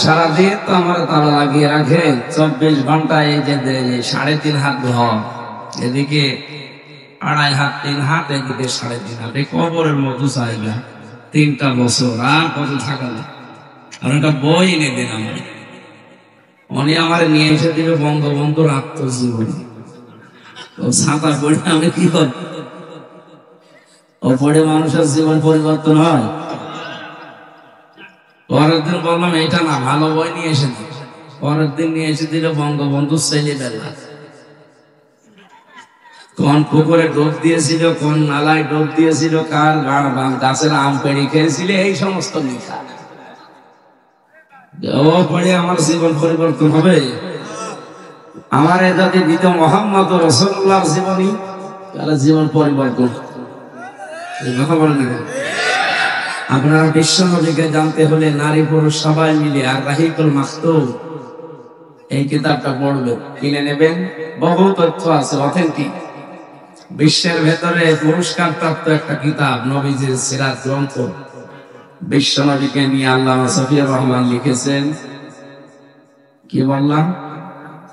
সারাদিন তো আমার তালা লাগিয়ে রাখে, 24 ঘন্টা এই যে 3.5 হাত ঘর, এদিকে 2.5 হাত 3 হাত, এদিকে 3.5 হাত, এই কবরের মতো জায়গা। 3টা বছর আর কত থাকা যায়। আর একটা বই এনে দেন আমার, উনি আমার নিয়ে এসে দিবে বঙ্গবন্ধুর আত্মজীবনী। ও ছাতা পড়ে আমি কি করব? ও পড়ে মানুষের জীবন পরিবর্তন হয়? পরের দিন বললাম এটা না, ভালো বই নিয়ে এসে দিল। পরের দিন নিয়ে এসে দিল বঙ্গবন্ধু ছেলেবেলা, কোন পুকুরে ডোব দিয়েছিল, কোন নালায় ডোব দিয়েছিল, কার গাছের আম পেড়ে খেয়েছিল, এই সমস্ত লেখা। ও পড়ে আমার জীবন পরিবর্তন হবে? আমার যদি দিত মোহাম্মদ রাসূলুল্লাহর জীবনী, তাহলে জীবন পরিবর্তন। এই কথা বলেন না? আপনারা বিশ্ব নবীকে জানতে হলে নারী পুরুষ সবাই মিলে আর রাহিকুল মাকতুম এই কিতাবটা পড়বেন, কিনে নেবেন। বহু তথ্য আছে, অথেন্টিক। বিশ্বের ভেতরে পুরস্কার প্রাপ্ত একটা কিতাব, নবীজির সিরাত গ্রন্থ। বিশ্ব নবীকে নিয়ে আল্লামা সফিউর রহমান লিখেছেন, কি বললাম,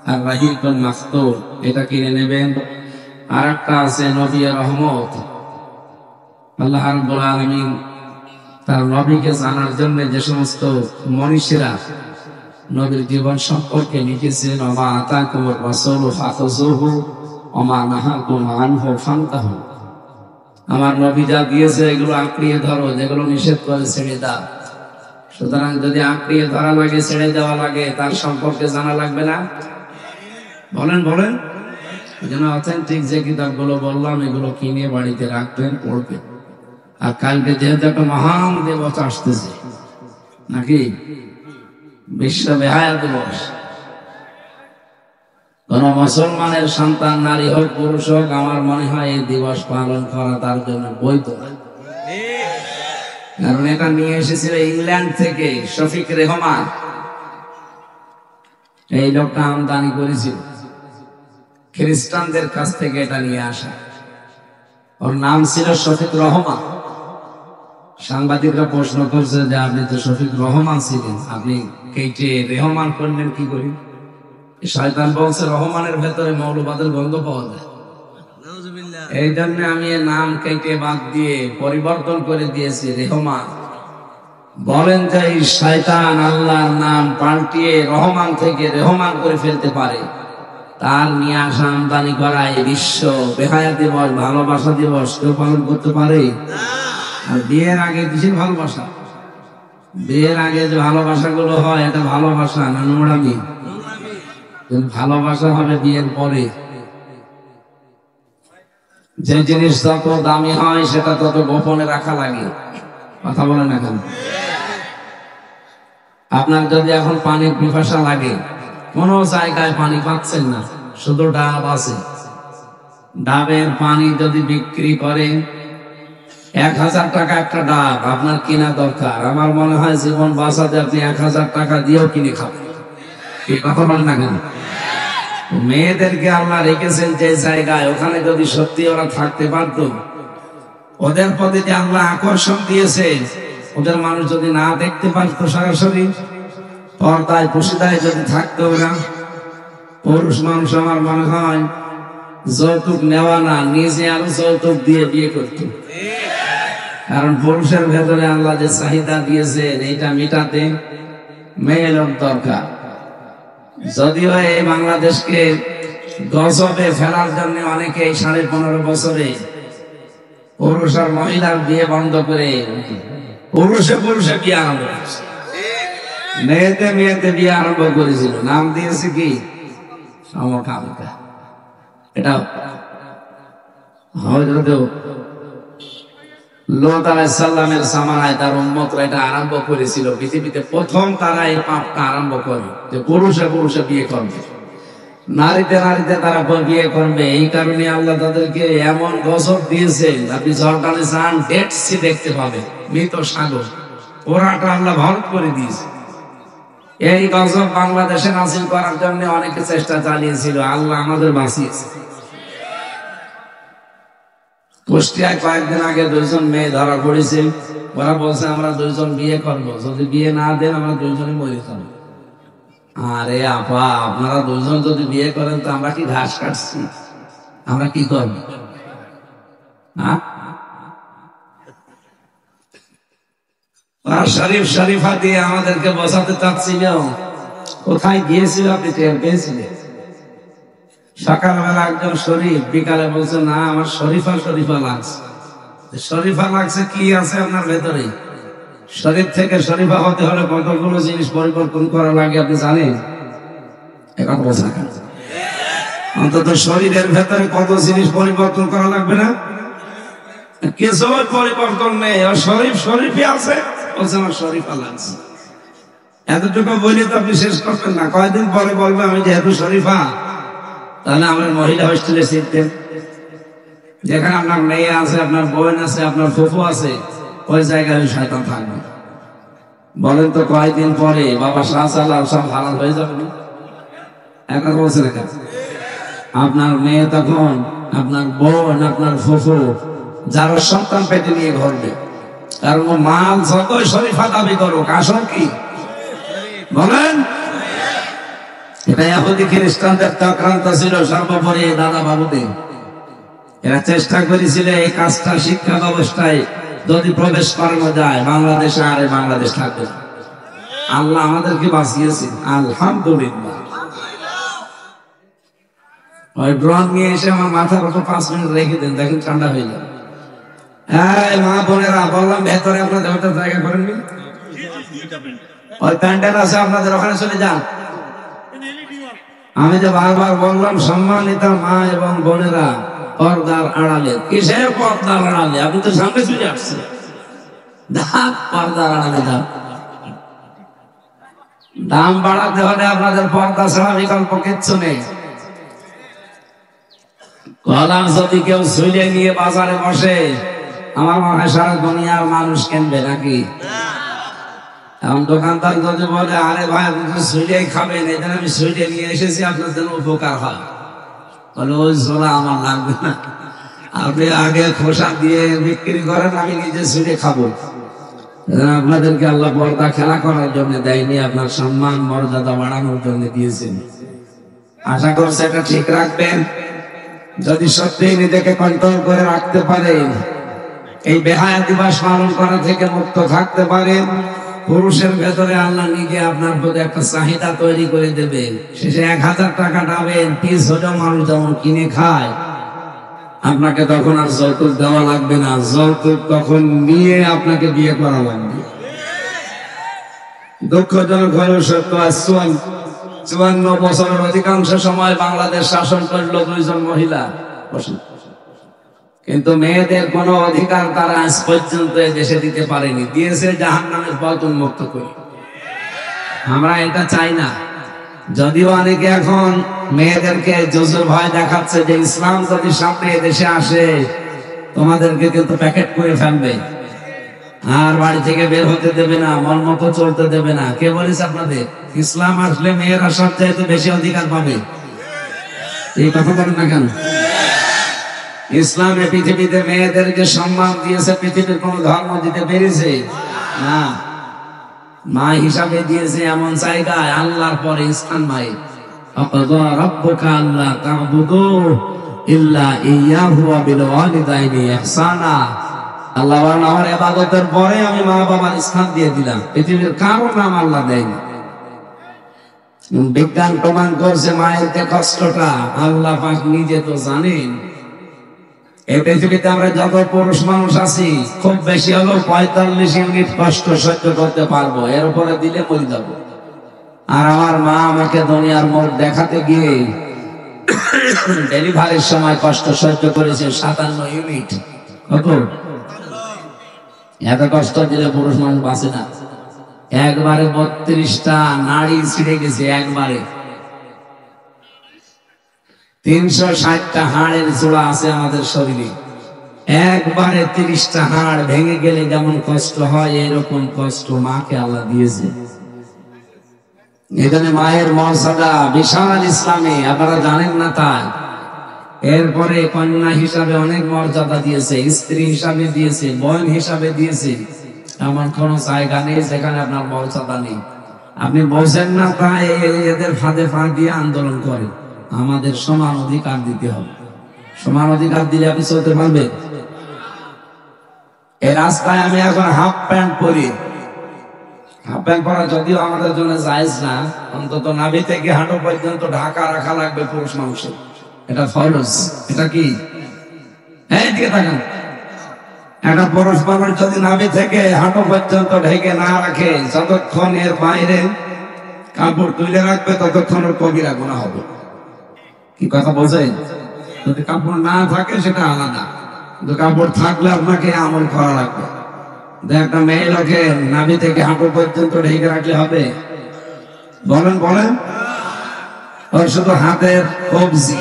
আর রাহিকুল মাকতুম, এটা কিনে নেবেন। আর একটা আছে নবী রহমত। আল্লাহ রাব্বুল আলামিন তার নবীকে জানার জন্য যে সমস্ত মনীষীরা নবীর জীবন সম্পর্কে লিখেছেন, ওমা আতাকুমুর রাসূলু ফাখুযুহু ওমা নাহাকুম আনহু ফান্তাহু। আমার নবী যা দিয়েছে এগুলো আঁকড়িয়ে ধরো, যেগুলো নিষেধ করে ছেড়ে দাও। সুতরাং যদি আঁকড়িয়ে ধরা লাগে, ছেড়ে দেওয়া লাগে, তার সম্পর্কে জানা লাগবে না? বলেন বলেন। যেন অথেন্টিক যে কিতাবগুলো বললাম, এগুলো কিনে বাড়িতে রাখবেন, পড়বেন। আর কালকে যেহেতু একটা মহান দিবস আসতেছে, নাকি বিশ্ব বেহায়া দিবস, কোন মুসলমানের সন্তান নারী হোক পুরুষ হোক, আমার মনে হয় এই দিবস পালন করা তার জন্য বৈধ। কারণ এটা নিয়ে এসেছিল ইংল্যান্ড থেকে শফিক রেহমান, এই লোকটা আমদানি করেছিল খ্রিস্টানদের কাছ থেকে, এটা নিয়ে আসা। ওর নাম ছিল শফিক রহমান। সাংবাদিকরা প্রশ্ন করছে যে আপনি তো শফিক রহমান ছিলেন, আপনি কেটে রেহমান করলেন কি করি? শয়তান বলছে রহমানের ভেতরে মৌলবাদের গন্ধ পাওয়া যায়, এই জন্য আমি এর নাম কেটে বাদ দিয়ে পরিবর্তন করে দিয়েছি রেহমান। বলেন যে এই শয়তান আল্লাহর নাম পাল্টিয়ে রহমান থেকে রেহমান করে ফেলতে পারে? তার নিয়ে আসা আমদানি করা এই বিশ্ব বেহায়া দিবস, ভালোবাসা দিবস কেউ পালন করতে পারে? আর বিয়ের আগে কিসের ভালোবাসা? বিয়ের আগে যে ভালোবাসা গুলো হয়, এটা ভালোবাসা না নোংরামি? ভালোবাসা হবে বিয়ের পরে। যে জিনিস যত দামি হয় সেটা তত গোপনে রাখা লাগে। কথা বলে না কেন? আপনার যদি এখন পানির পিপাসা লাগে, কোন জায়গায় পানি পাচ্ছেন না, শুধু ডাব আছে, ডাবের পানি যদি বিক্রি করে 1000 টাকা একটা ডাব, আপনার কেনা দরকার। আমার মনে হয় জীবন বাঁচাতে আপনি 1000 টাকা দিয়েও কিনে খাবেন। এই কথা বলেন না কেন? মেয়েদেরকে আল্লাহ রেখেছেন যে জায়গায়, ওখানে যদি সত্যি ওরা থাকতে পারত, ওদের প্রতি যে আল্লাহ আকর্ষণ দিয়েছে, ওদের মানুষ যদি না দেখতে পারতো সরাসরি, পর্দায় পশিদায় যদি থাকতো ওরা, পুরুষ মানুষ আমার মনে হয় যৌতুক নেওয়া না, নিজে আরো যৌতুক দিয়ে বিয়ে করতো। কারণ পুরুষের ভেতরে আল্লাহ যে চাহিদা দিয়েছেন, এইটা মেটাতে মেয়ে লোক দরকার। যদিও এই বাংলাদেশকে গজবে ফেলার জন্য অনেকে 15.5 বছরে পুরুষ আর মহিলার বিয়ে বন্ধ করে পুরুষে পুরুষে বিয়ে আরম্ভ করেছে, মেয়েতে মেয়েতে বিয়ে আরম্ভ করেছিল। নাম দিয়েছে কি? সমকামিতা। এটা হযরত লূত আলাইহিস সালামের জামানায় তার উম্মতরা এটা আরম্ভ করেছিল। পৃথিবীতে প্রথম তারা এই পাপটা আরম্ভ করে যে পুরুষে পুরুষে বিয়ে করবে, নারীতে নারীতে তারা বিয়ে করবে। এই কারণে আল্লাহ তাদেরকে এমন গজব দিয়েছে, আপনি জর্ডানে যান, ডেড সি দেখতে পাবেন, মৃত সাগর, ওরাটা আল্লাহ ভরত করে দিয়েছে। এই গজব বাংলাদেশে নাযিল করার জন্য অনেকে চেষ্টা চালিয়েছিল, আল্লাহ আমাদের বাঁচিয়েছে। কুষ্টিয়ায় কয়েকদিন আগে 2জন মেয়ে ধরা পড়েছে, ওরা বলছে আমরা দুইজন বিয়ে করবো, যদি বিয়ে না দেন আমরা দুইজনই মরে যাবো। আরে আপা, আপনারা দুইজন যদি বিয়ে করেন তো আমরা কি ঘাস কাটছি? আমরা কি করব? শরীফ শরীফা দিয়ে আমাদেরকে বসাতে চাচ্ছিল। কোথায় গিয়েছিল আপনি টের পেয়েছিলেন? সকালবেলা একজন শরীফ, বিকালে বলছে না আমার শরীফা শরীফা লাগছে। শরীফা লাগছে কি আছে আপনার ভেতরে? শরীফ থেকে শরীফা হতে হলে কতগুলো জিনিস পরিবর্তন করা লাগে আপনি জানেন? এখন বলছে না, অন্তত শরীরের ভেতরে কত জিনিস পরিবর্তন করা লাগবে না? কিছু পরিবর্তন নেই, শরীফ শরীফই আছে, বলছে আমার শরীফা লাগছে। এতটুকু বলে তো আপনি শেষ করবেন না, কয়েকদিন পরে বলবে আমি যেহেতু শরীফা তাহলে আমার মহিলা হোস্টেলে শিখতেন, যেখানে আপনার মেয়ে আছে, আপনার বোন আছে, আপনার ফুফু আছে, ওই জায়গায় শয়তান থাকবে। বলেন তো কয়েকদিন পরে বাবা শাহজালাল সব হালাল হয়ে যাবে না? এখন বলছে না, আপনার মেয়ে তখন আপনার বোন, আপনার ফুফু যারা সন্তান পেটে নিয়ে ঘুরবে, কারণ মাল যতই শরীফা দাবি করুক আসল কি বলেন? এটা ইহুদি খ্রিস্টানদের চক্রান্ত ছিল সর্বোপরি দাদা বাবুদের। এরা চেষ্টা করেছিল এই কাজটা শিক্ষা ব্যবস্থায় যদি প্রবেশ করানো যায় বাংলাদেশে, আর বাংলাদেশ থাকবে। আল্লাহ আমাদেরকে বাঁচিয়েছেন আলহামদুলিল্লাহ। ওই ড্রোন নিয়ে এসে আমার মাথার উপর 5 মিনিট রেখে দেন, দেখেন ঠান্ডা হয়ে যাবে। হ্যাঁ মা বোনেরা, বললাম ভেতরে আপনাদের ওটা জায়গা করেননি, ওই প্যান্ডেল আছে আপনাদের ওখানে চলে যান। আমি যে বারবার বললাম সম্মানিত মা এবং বোনেরা, পর্দার আড়ালে, কিসের পর্দার আড়ালে? আপনি তো সামনে চলে আসছেন, পর্দার আড়ালে দাম বাড়াতে হলে আপনাদের পর্দা ছাড়া বিকল্প কিচ্ছু নেই। কলাম যদি কেউ ছুঁড়ে নিয়ে বাজারে বসে, আমার মনে হয় সারা দুনিয়ার মানুষ কিনবে নাকি? এখন দোকানদার যদি বলে আরে ভাই আপনি ছুঁড়েই খাবেন, এই জন্য আমি ছুঁড়ে নিয়ে এসেছি, আপনার জন্য উপকার হয়, বলে ওই ঝোলা আমার লাগবে না, আপনি আগে খোসা দিয়ে বিক্রি করেন, আমি নিজে ছুঁড়ে খাবো। আপনাদেরকে আল্লাহ পর্দা খেলা করার জন্য দেয়নি, আপনার সম্মান মর্যাদা বাড়ানোর জন্য দিয়েছেন। আশা করছি এটা ঠিক রাখবেন। যদি সত্যি নিজেকে কন্ট্রোল করে রাখতে পারেন, এই বেহায়া দিবস পালন করা থেকে মুক্ত থাকতে পারেন, পুরুষের ভেতরে আল্লাহ নিজে আপনার প্রতি একটা চাহিদা তৈরি করে দেবেন। শেষে 1000 টাকা ডাবেন, পিস হলেও মানুষ যেমন কিনে খায়, আপনাকে তখন আর যৌতুক দেওয়া লাগবে না, যৌতুক তখন নিয়ে আপনাকে বিয়ে করা লাগবে। দুঃখজনক হলেও সত্য, 54 বছরের অধিকাংশ সময় বাংলাদেশ শাসন করল 2 জন মহিলা, কিন্তু মেয়েদের কোনো অধিকার তারা আজ পর্যন্ত দেশে দিতে পারেনি। দিয়েছে জাহান্নামের পথ উন্মুক্ত করে। আমরা এটা চাই না। যদিও অনেকে এখন মেয়েদেরকে জোজোর ভয় দেখাচ্ছে যে ইসলাম যদি সামনে দেশে আসে তোমাদেরকে কিন্তু প্যাকেট করে ফেলবে, আর বাড়ি থেকে বের হতে দেবে না, মন মতো চলতে দেবে না। কে বলেছে আপনাদের ইসলাম আসলে মেয়েরা সবচেয়ে বেশি অধিকার পাবে? এই কথা বলেন না কেন? ইসলামে পৃথিবীতে মেয়েদেরকে সম্মান দিয়েছে, পৃথিবীর কোন ধর্ম দিতে পেরেছে না। মা হিসাবে দিয়েছে এমন জায়গায়, আল্লাহর পরে স্থান মাই। আল্লাহ আমার ইবাদতের পরে আমি মা বাবার স্থান দিয়ে দিলাম, পৃথিবীর কারো নাম আল্লাহ দেয়নি। বিজ্ঞান প্রমাণ করছে মায়ের যে কষ্টটা আল্লাহ পাক নিজে তো জানেন। এই পৃথিবীতে আমরা যত পুরুষ মানুষ আছি খুব বেশি হলো 45 ইউনিট কষ্ট সহ্য করতে পারবো, এর উপরে দিলে মরে যাবো। আর আমার মা আমাকে দুনিয়ার মুখ দেখাতে গিয়ে ডেলিভারির সময় কষ্ট সহ্য করেছে 57 ইউনিট। কত? এত কষ্ট দিলে পুরুষ মানুষ বাঁচে না। একবারে 32টা নাড়ি ছিঁড়ে গেছে, একবারে 360টা হাড়ের জোড়া আছে আমাদের শরীরে। একবারে 30টা হাড় ভেঙে গেলে যেমন কষ্ট হয়, এরকম কষ্ট মাকে আল্লাহ দিয়েছে। এখানে মায়ের মর্যাদা বিশাল ইসলামে, আপনারা জানেন না তাই। এরপরে কন্যা হিসাবে অনেক মর্যাদা দিয়েছে, স্ত্রী হিসাবে দিয়েছে, বোন হিসাবে দিয়েছে, এমন কোন জায়গা নেই যেখানে আপনার মর্যাদা নেই। আপনি বলছেন না তাই এদের ফাঁদে ফাঁক দিয়ে আন্দোলন করে। আমাদের সমান অধিকার দিতে হবে। সমান অধিকার দিলে আপনি চলতে পারবেন? এই রাস্তায় আমি এখন হাফ প্যান্ট পরি। হাফ প্যান্ট পরা যদিও আমাদের জন্য জায়েজ না, অন্তত নাভি থেকে হাঁটু পর্যন্ত ঢাকা রাখা লাগবে পুরুষ মানুষের। এটা ফরজ। এটা কি? দিকে থাকেন। একটা পুরুষ মানুষ যদি নাভি থেকে হাঁটু পর্যন্ত ঢেকে না রাখে, যতক্ষণ এর বাইরে কাপড় তুলে রাখবে ততক্ষণ ওর কবিরা গুনাহ হবে। কি কথা বলছেন? যদি কাপড় না থাকে সেটা আলাদা, কিন্তু কাপড় থাকলে আপনাকে আমল করা লাগবে। একটা মেয়ে লোকে নাভি থেকে হাঁটু পর্যন্ত ঢেকে রাখলে হবে? বলেন বলেন। ওর শুধু হাতের কবজি,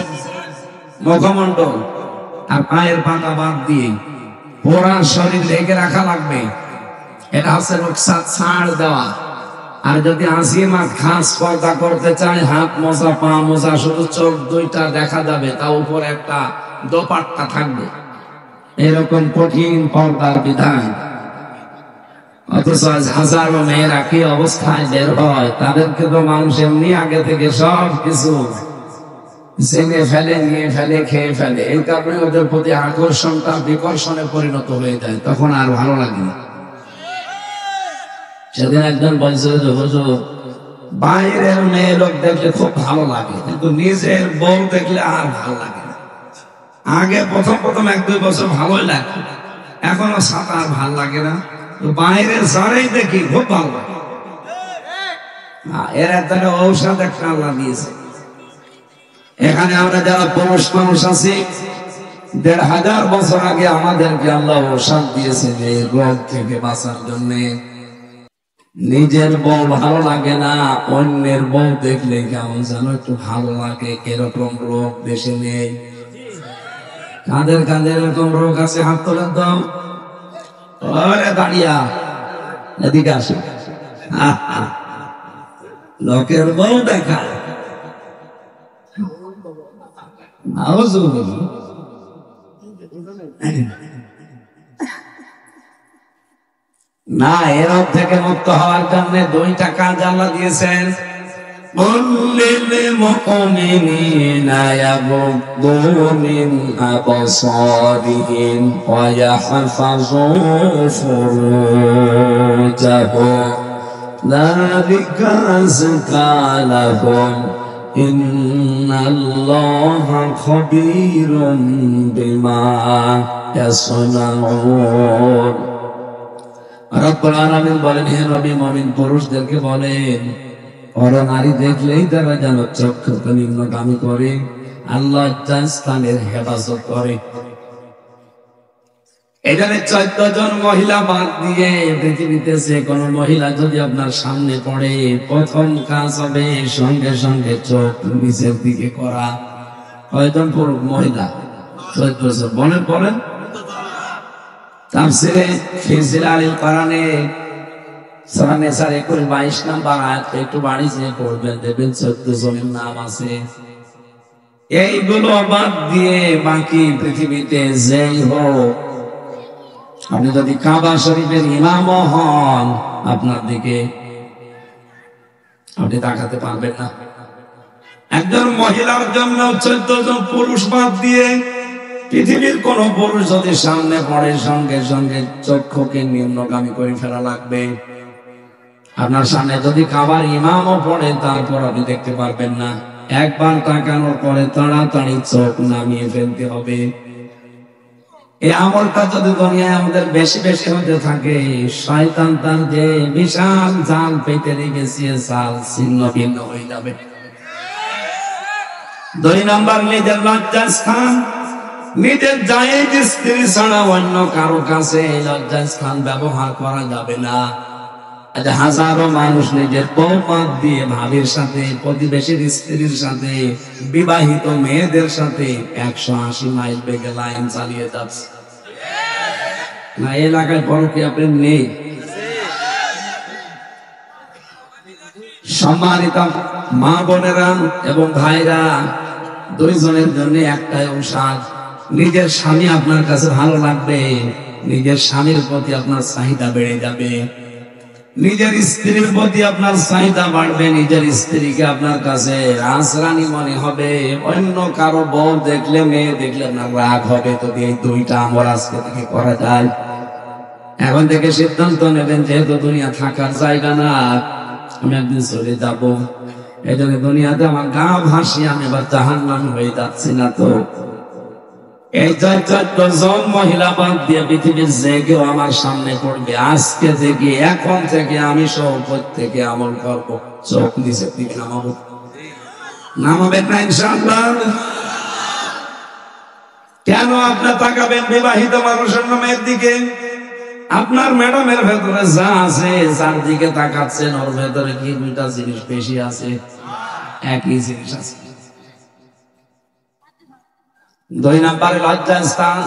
মুখমণ্ডল আর পায়ের পাতা বাদ দিয়ে পুরা শরীর ঢেকে রাখা লাগবে। এটা হচ্ছে রুকসাত, ছাড় দেওয়া। আর যদি আজিমাত খাস পর্দা করতে চায়, হাত মোজা পা মোজা, শুধু চোখ দুইটা দেখা যাবে, তা উপর একটা দোপাট্টা থাকবে। এরকম কঠিন পর্দার বিধান। অথচ হাজারো মেয়েরা কি অবস্থায় বের হয়, তাদেরকে তো মানুষ এমনি আগে থেকে সব কিছু জেনে ফেলে, নিয়ে ফেলে, খেয়ে ফেলে। এই কারণে ওদের প্রতি আকর্ষণটা বিকর্ষণে পরিণত হয়ে যায়, তখন আর ভালো লাগে না। সেদিন একজন বলছিল যে হুজুর, বাইরের মেয়ে লোক দেখলে খুব ভালো লাগে, কিন্তু নিজের বউ দেখলে আর ভালো লাগে না। আগে প্রথম প্রথম 1-2 বছর ভালোই লাগে, এখনো সাথে আর ভালো লাগে না। বাইরের যারাই দেখি খুব ভালো লাগে। এর একটা ঔষধ একটা আল্লাহ দিয়েছে। এখানে আমরা যারা পুরুষ মানুষ আছি, 1500 বছর আগে আমাদেরকে আল্লাহ ঔষধ দিয়েছে এই রোগ থেকে বাঁচার জন্য। নিজের বউ ভালো লাগে না, অন্যের বউ দেখলে কেমন যেন একটু ভালো লাগে। এরকম রোগ দেশে নেই? কাঁধের কাঁধে এরকম রোগ আছে? হাত তোলেন তো। দাঁড়িয়া এদিকে আসে, লোকের বউ দেখা না। এরব থেকে মুক্ত হওয়ার জন্য 2টা কাজ আল্লাহ দিয়েছেন। للمؤمنين يغضوا من أبصارهم ويحفظوا فروجهم ذلك أزكى لهم إن الله خبير بما يصنعون। রব্বুল আলামিন বলেন, হে নবী, মুমিন পুরুষদেরকে বলেন, ওরা নারী দেখলেই তারা যেন চক্ষুকে নিম্নগামী করে, আল্লাহ স্থানের হেফাজত করে। এখানে 14 জন মহিলা বাদ দিয়ে পৃথিবীতে যে কোনো মহিলা যদি আপনার সামনে পড়ে, প্রথম কাজ হবে সঙ্গে সঙ্গে চোখ নিচের দিকে করা। কয়জন পুরুষ মহিলা? 14 জন। বলেন বলেন। তাফসীরে ফিজিলাল কোরআনে সূরা নিসার 21-22 নম্বর আয়াত একটু বাড়িয়ে পড়বেন, দেখবেন 14 জনের নাম আছে। এইগুলো বাদ দিয়ে বাকি পৃথিবীতে যেই হোক, আপনি যদি কাবা শরীফের ইমামও হন, আপনার দিকে আপনি তাকাতে পারবেন না। একজন মহিলার জন্য 14 জন পুরুষ বাদ দিয়ে পৃথিবীর কোন পুরুষ যদি সামনে পড়ে, সঙ্গে সঙ্গে চক্ষুকে নিম্নগামী করে ফেলা লাগবে। আপনার সামনে যদি কাবার ইমামও পড়ে, তারপর আপনি দেখতে পারবেন না। একবার তাকানোর পরে তাড়াতাড়ি চোখ নামিয়ে ফেলতে হবে। এই আমলটা যদি দুনিয়ায় আমাদের বেশি বেশি হতে থাকে, শয়তান তার যে বিশাল জাল পেতে রেখেছে, জাল ছিন্ন ভিন্ন হয়ে যাবে। 2 নম্বর, নিজের লজ্জাস্থান, নিজের জায়েজ স্ত্রী ছাড়া অন্য কারো কাছে লজ্জাস্থান ব্যবহার করা যাবে না। হাজারো মানুষ নিজের বউপাত দিয়ে ভাবির সাথে, প্রতিবেশীর স্ত্রীর সাথে, বিবাহিত মেয়েদের সাথে 180 মাইল বেগে লাইন চালিয়ে যাচ্ছে। না এলাকায় পরকে আপনি নেই? সম্মানিত মা বোনেরা এবং ভাইরা, 2 জনের জন্য একটাই ঔষধ। নিজের স্বামী আপনার কাছে ভালো লাগবে, নিজের স্বামীর প্রতি আপনার চাহিদা বেড়ে যাবে, নিজের স্ত্রীর প্রতি আপনার চাহিদা বাড়বে, নিজের স্ত্রীকে আপনার কাছে রাজরানী মনে হবে। অন্য কারো বউ দেখলে, মেয়ে দেখলে আপনার রাগ হবে। যদি এই দুইটা আমল আজকে থেকে করা যায়, এখন থেকে সিদ্ধান্ত নেবেন, যেহেতু দুনিয়া থাকার জায়গা না, আমি একদিন চলে যাব, এই জন্য দুনিয়াতে আমার গা ভাসি, আমি এবার জাহান্নামী হয়ে যাচ্ছি না। তো এই 14 জন মহিলা বাদ দিয়ে পৃথিবীর যে কেউ আমার সামনে পড়বে, আজকে থেকে, এখন থেকে আমি সহ প্রত্যেকে আমল করবো। চোখ নিচের দিকে নামাবো, নামাবেন না ইনশাআল্লাহ? কেন আপনার তাকাবেন বিবাহিত মানুষের মেয়ের দিকে? আপনার ম্যাডামের ভেতরে যা আছে, যার দিকে তাকাচ্ছেন, ওর ভেতরে কি দুইটা জিনিস বেশি আছে? একই জিনিস আছে। 2 নম্বরে লজ্জাস্থান।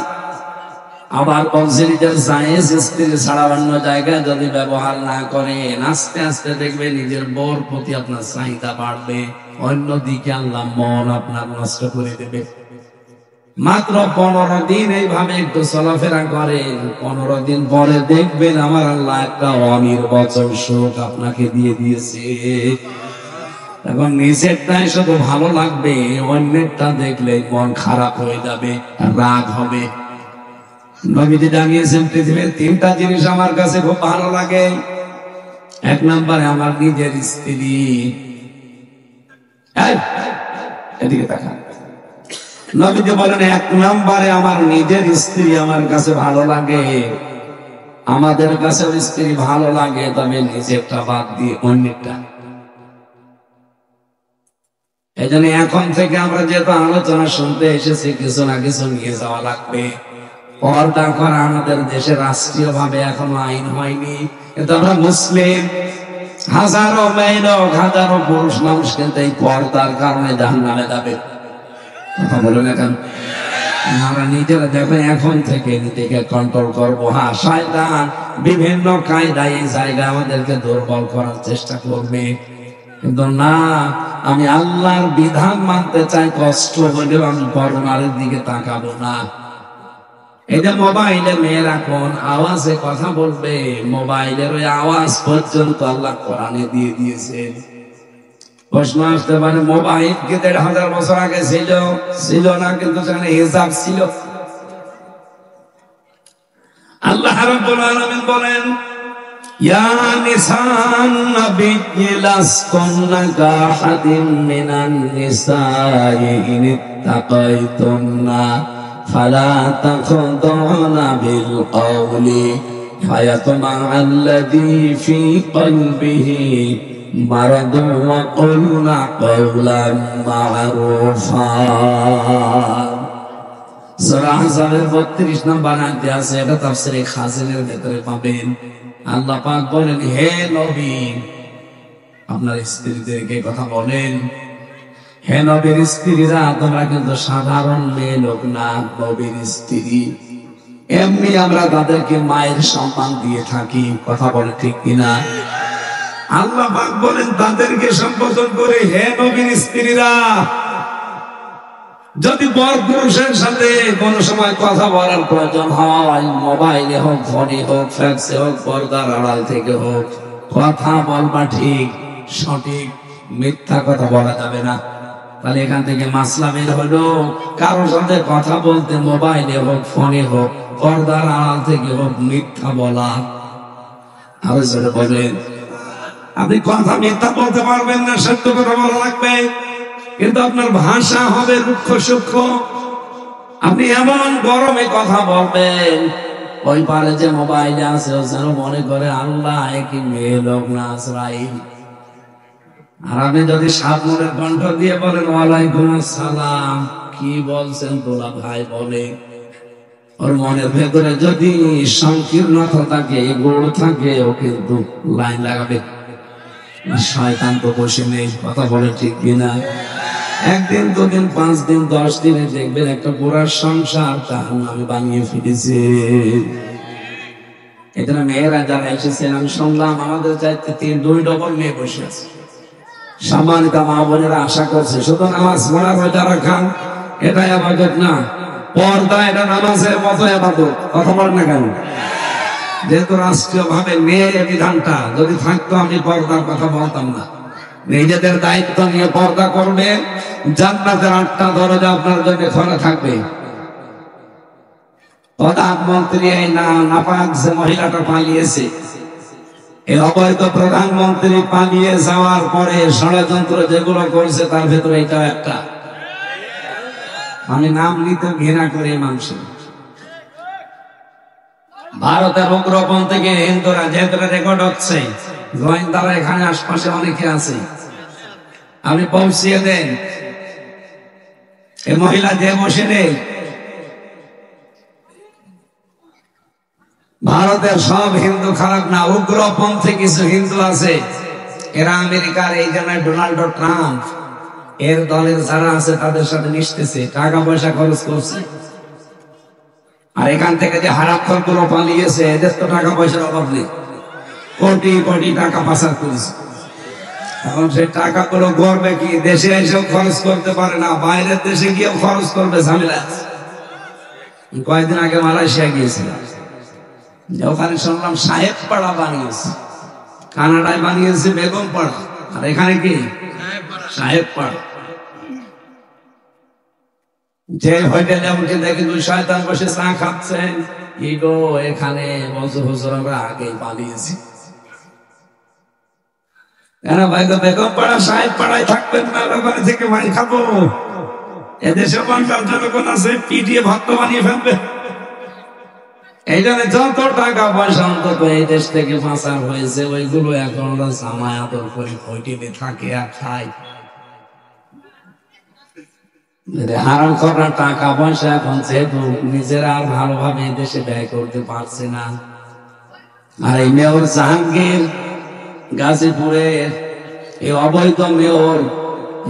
আবার বলছে নিজের জায়েজ স্ত্রী ছাড়া অন্য জায়গায় যদি ব্যবহার না করেন, আস্তে আস্তে দেখবে নিজের বউর প্রতি আপনার চাহিদা বাড়বে, অন্যদিকে আল্লাহ মন আপনার নষ্ট করে দেবে। মাত্র 15 দিন এইভাবে একটু চলাফেরা করেন, 15 দিন পরে দেখবেন আমার আল্লাহ একটা অনির্বচন সুখ আপনাকে দিয়ে দিয়েছে। এখন নিজেরটাই শুধু ভালো লাগবে, অন্যেরটা দেখলে মন খারাপ হয়ে যাবে, রাগ হবে। নবীজি জানিয়েছেন পৃথিবীর 3টা জিনিস আমার কাছে খুব ভালো লাগে। 1 নম্বরে আমার নিজের স্ত্রী। এদিকে তাকান। নবীজি বলেন 1 নম্বরে আমার নিজের স্ত্রী আমার কাছে ভালো লাগে। আমাদের কাছে স্ত্রী ভালো লাগে, তবে নিজেরটা বাদ দিয়ে অন্যেরটা। এই জন্য এখন থেকে আমরা যেহেতু আলোচনা শুনতে এসেছি, কিছু না কিছু নিয়ে যাওয়া লাগবে। পর্দা করা আমাদের দেশে রাষ্ট্রীয় ভাবে এখনো আইন হয়নি, কিন্তু আমরা মুসলিম। হাজারো মেয়ে, হাজারো পুরুষ মানুষ কিন্তু এই পর্দার কারণে জাহান্নামে যাবে। কথা বলুন এখন। আমরা নিজেরা দেখো এখন থেকে নিজেকে কন্ট্রোল করবো। হ্যাঁ, শয়তান বিভিন্ন কায়দায় এই জায়গা আমাদেরকে দুর্বল করার চেষ্টা করবে, কিন্তু না, আমি আল্লাহর বিধান মানতে চাই, কষ্ট হলেও আমি করোনার দিকে তাকাবো না। এই যে মোবাইলে মেয়েরা কোন আওয়াজে কথা বলবে, মোবাইলের ওই আওয়াজ পর্যন্ত আল্লাহ কোরআনে দিয়ে দিয়েছে। প্রশ্ন আসতে পারে, মোবাইল কি 1500 বছর আগে ছিল না? কিন্তু সেখানে হিজাব ছিল। আল্লাহ রাব্বুল আলামিন বলেন, ইয়া নিসান নাবিয়্যি লাসকুন্না কাহাদিন মিনান নিসাই ইন তাকাইতুন্না ফালা তাখদুনা বিল কওলি ফায়াতমা আল্লাযী ফী কলবিহি মারাদুন ওয়া কুলনা কওলান মা'রুফা। সূরা আহজাবের 32 নম্বর আয়াতে আছে, এটা তাফসীরে খাজিনের ভিতরে পাবেন। আল্লাহ পাক বলেন, হে নবী, আপনার স্ত্রীদেরকে কথা বলেন, হে নবীর স্ত্রীরা, তোমরা কিন্তু সাধারণ মেয়ে লোক না, নবীর স্ত্রী। এমনি আমরা তাদেরকে মায়ের সম্মান দিয়ে থাকি, কথা বলে ঠিক কিনা? আল্লাহ পাক বলেন তাদেরকে সম্বোধন করে, হে নবীর স্ত্রীরা। যদি বর পুরুষের সাথে কোন সময় কথা বলার প্রয়োজন হয়, মোবাইলে হোক, ফোনে হোক, ফ্যাক্সে হোক, পর্দার আড়াল থেকে হোক, কথা বলবা ঠিক, সঠিক, মিথ্যা কথা বলা যাবে না। তাহলে এখান থেকে মাসলা বের হলো, কারোর সাথে কথা বলতে মোবাইলে হোক, ফোনে হোক, পর্দার আড়াল থেকে হোক, মিথ্যা বলা। আরো জোরে বলেন। আপনি কথা মিথ্যা বলতে পারবেন না, সত্য কথা বলা লাগবে, কিন্তু আপনার ভাষা হবে রুক্ষ সূক্ষ্ম। আপনি এমন গরমে কথা বলবেন, ওই পারে যে মোবাইলে আছে ও যেন মনে করে আল্লাহ কি মেয়ে লোক না আজরাইল। আর আপনি যদি সাবমনের কণ্ঠ দিয়ে বলেন ওয়ালাইকুম আসসালাম, কি বলছেন তোলা ভাই বলে, ওর মনের ভেতরে যদি সংকীর্ণতা থাকে, গোড় থাকে, ও কিন্তু লাইন লাগাবে। শয়তান তো বসে নেই, কথা বলে ঠিক কিনা? 1 দিন 2 দিন 5 দিন 10 দিনে দেখবেন একটা পুরা সংসার জাহান্নামে বানিয়ে ফেলেছে। এখানে মেয়েরা যারা এসেছেন, আমি শুনলাম আমাদের চাইতে 2 ডবল মেয়ে বসে আছে। সম্মানিত মা বোনেরা আশা করছে শুধু নামাজ পড়ার রোজা রাখা এটাই আবাদত না, পর্দা এটা নামাজের মতো ইবাদত, কথা বলেন না কেন? যেহেতু রাষ্ট্রীয় ভাবে মেয়ে বিধানটা যদি থাকতো আমি পর্দার কথা বলতাম না। নিজেদের দায়িত্ব নিয়ে পর্দা করবে, জান্নাতের 8টা দরজা আপনার জন্য খোলা থাকবে। প্রধানমন্ত্রী এই নাপাক যে মহিলাটা পালিয়েছে, এই অবৈধ প্রধানমন্ত্রী পালিয়ে যাওয়ার পরে ষড়যন্ত্র যেগুলো করছে তার ভেতরে এটা একটা। আমি নাম নিতে ঘৃণা করি মানুষের। ভারতের উগ্রপন্থী থেকে হিন্দুরা যেহেতু রেকর্ড হচ্ছে, গোয়েন্দারা এখানে আশপাশে অনেকে আছে, আপনি পৌঁছিয়ে দেন। এই মহিলা যে বসে নেই, ভারতের সব হিন্দু খারাপ না, উগ্রপন্থী কিছু হিন্দু আছে, এরা আমেরিকার এই জন্য ডোনাল্ড ট্রাম্প এর দলের যারা আছে তাদের সাথে মিশতেছে, টাকা পয়সা খরচ করছে। আর এখান থেকে যে হারাক্ষর গুলো পালিয়েছে, এদের তো টাকা পয়সার অভাব নেই, কোটি কোটি টাকা পাচার করেছে। এখন সেই টাকা গুলো করবে কি, দেশে এসেও খরচ করতে পারে না, বাইরের দেশে গিয়েও খরচ করবে, ঝামেলা। কয়েকদিন আগে মালয়েশিয়া গিয়েছিলাম, ওখানে শুনলাম সাহেব পাড়া বানিয়েছে, কানাডায় বানিয়েছে বেগম পাড়া, আর এখানে কি সাহেব পাড়া। যে হোটেলে উঠে দেখি 2 শয়তান বসে চা খাচ্ছেন, কি গো এখানে হুজুর আমরা আগে পালিয়েছি। ভাই তো বেগম পাড়া সাহেব পাড়ায় থাকবেন না, ওখানে থেকে মাই খাবো। এদেশে বাংলার জনগণ আছে, পিটিয়ে ভক্ত বানিয়ে ফেলবে। এই জন্য যত টাকা পয়সা অন্তত এই দেশ থেকে পাচার হয়েছে, ওইগুলো এখন আমরা জামাই আদর করে হোটেলে থাকে আর খাই। হারাম করা টাকা পয়সা এখন যেহেতু নিজেরা আর ভালোভাবে এই দেশে ব্যয় করতে পারছে না। আর এই মেয়র জাহাঙ্গীর গাজীপুরের এই অবৈধ মেয়র,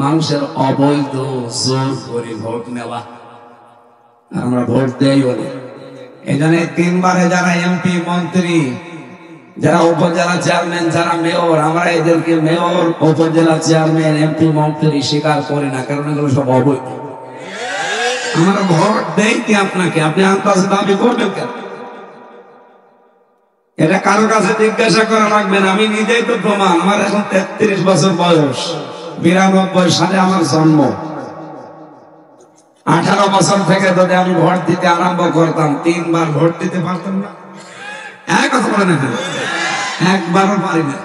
মানুষের অবৈধ জোর করে ভোট নেওয়া, আমরা ভোট দেই বলি। এখানে 3 বারে যারা এমপি মন্ত্রী, যারা উপজেলা চেয়ারম্যান, যারা মেয়র, আমরা এদেরকে মেয়র, উপজেলা চেয়ারম্যান, এমপি মন্ত্রী স্বীকার করি না, কারণ এগুলো সব অবৈধ। আমরা ভোট দেই কি আপনাকে, আপনি আন্দাজে দাবি করবেন কেন? এটা কারো কাছে জিজ্ঞাসা করা লাগবে না, আমি নিজেই তো প্রমাণ। আমার এখন 33 বছর বয়স, 92 সালে আমার জন্ম। 18 বছর থেকে যদি আমি ভোট দিতে আরম্ভ করতাম, 3 বার ভোট দিতে পারতাম না। এক কথা বলে না, একবারও পারি না।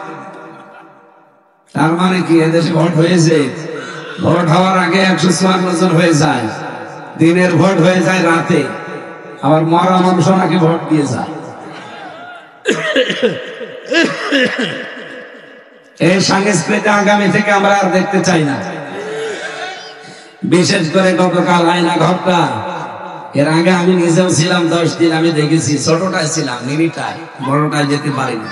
তার মানে কি এদেশে ভোট হয়েছে? ভোট হওয়ার আগে 154 জন হয়ে যায়, দিনের ভোট হয়ে যায় রাতে, আবার মরা মানুষ নাকি ভোট দিয়ে যায়। এই সংস্কৃতি আগামী থেকে আমরা আর দেখতে চাই না। বিশেষ করে গতকাল আয়না ঘরটা, এর আগে আমি নিজেও ছিলাম 10 দিন, আমি দেখেছি। ছোটটায় ছিলাম, মিনিটায়, বড়টায় যেতে পারিনি।